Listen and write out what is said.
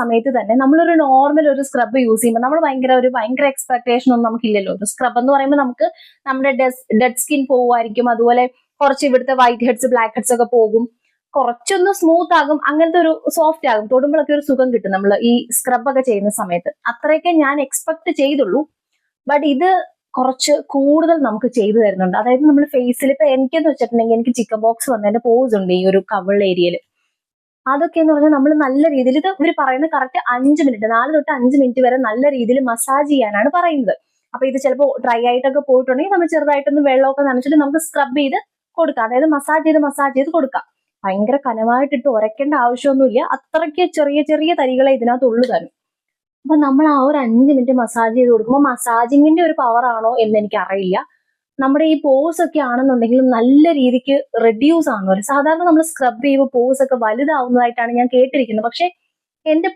സമയത്ത് തന്നെ നമ്മളൊരു നോർമൽ ഒരു സ്ക്രബ് യൂസ് ചെയ്യുമ്പോൾ നമ്മൾ ഭയങ്കര എക്സ്പെക്ടേഷൻ ഒന്നും നമുക്കില്ലല്ലോ. ഒരു സ്ക്രബ് എന്ന് പറയുമ്പോൾ നമുക്ക് നമ്മുടെ ഡെഡ് സ്കിൻ പോവുമായിരിക്കും, അതുപോലെ കുറച്ച് ഇവിടുത്തെ വൈറ്റ് ഹെഡ്സ് ബ്ലാക്ക് ഹെഡ്സ് ഒക്കെ പോകും, കുറച്ചൊന്ന് സ്മൂത്ത് ആകും, അങ്ങനത്തെ ഒരു സോഫ്റ്റ് ആകും, തൊടുമ്പോഴൊക്കെ ഒരു സുഖം കിട്ടും നമ്മൾ ഈ സ്ക്രബ് ഒക്കെ ചെയ്യുന്ന സമയത്ത്. അത്രയൊക്കെ ഞാൻ എക്സ്പെക്ട് ചെയ്തുള്ളൂ. ബട്ട് ഇത് കുറച്ച് കൂടുതൽ നമുക്ക് ചെയ്തു തരുന്നുണ്ട്. അതായത് നമ്മൾ ഫേസിൽ ഇപ്പൊ എനിക്കെന്ന് വെച്ചിട്ടുണ്ടെങ്കിൽ എനിക്ക് ചിക്കൻ ബോക്സ് വന്നതിന്റെ പോസ് ഉണ്ട് ഈ ഒരു കവിൾ ഏരിയയിൽ. അതൊക്കെ എന്ന് പറഞ്ഞാൽ നമ്മൾ നല്ല രീതിയിൽ, ഇത് ഇവർ പറയുന്നത് കറക്റ്റ് 5 മിനിറ്റ് 4 തൊട്ട് 5 മിനിറ്റ് വരെ നല്ല രീതിയിൽ മസാജ് ചെയ്യാനാണ് പറയുന്നത്. അപ്പൊ ഇത് ചിലപ്പോൾ ഡ്രൈ ആയിട്ടൊക്കെ പോയിട്ടുണ്ടെങ്കിൽ നമ്മൾ ചെറുതായിട്ടൊന്ന് വെള്ളമൊക്കെ നനച്ചിട്ട് നമുക്ക് സ്ക്രബ് ചെയ്ത് കൊടുക്കാം, അതായത് മസാജ് ചെയ്ത് കൊടുക്കാം. ഭയങ്കര കനമായിട്ടിട്ട് ഉരയ്ക്കേണ്ട ആവശ്യമൊന്നുമില്ല, അത്രയ്ക്ക് ചെറിയ ചെറിയ തരികളെ ഇതിനകത്ത് ഉള്ളു തരും. അപ്പൊ നമ്മൾ ആ ഒരു 5 മിനിറ്റ് മസാജ് ചെയ്ത് കൊടുക്കുമ്പോൾ മസാജിങ്ങിന്റെ ഒരു പവർ ആണോ എന്ന് എനിക്ക് അറിയില്ല. നമ്മുടെ ഈ പോസ് ഒക്കെ ആണെന്നുണ്ടെങ്കിലും നല്ല രീതിക്ക് റെഡ്യൂസ് ആവുന്നു. സാധാരണ നമ്മൾ സ്ക്രബ് ചെയ്യുമ്പോൾ പോസ് ഒക്കെ വലുതാവുന്നതായിട്ടാണ് ഞാൻ കേട്ടിരിക്കുന്നത്. പക്ഷെ എന്റെ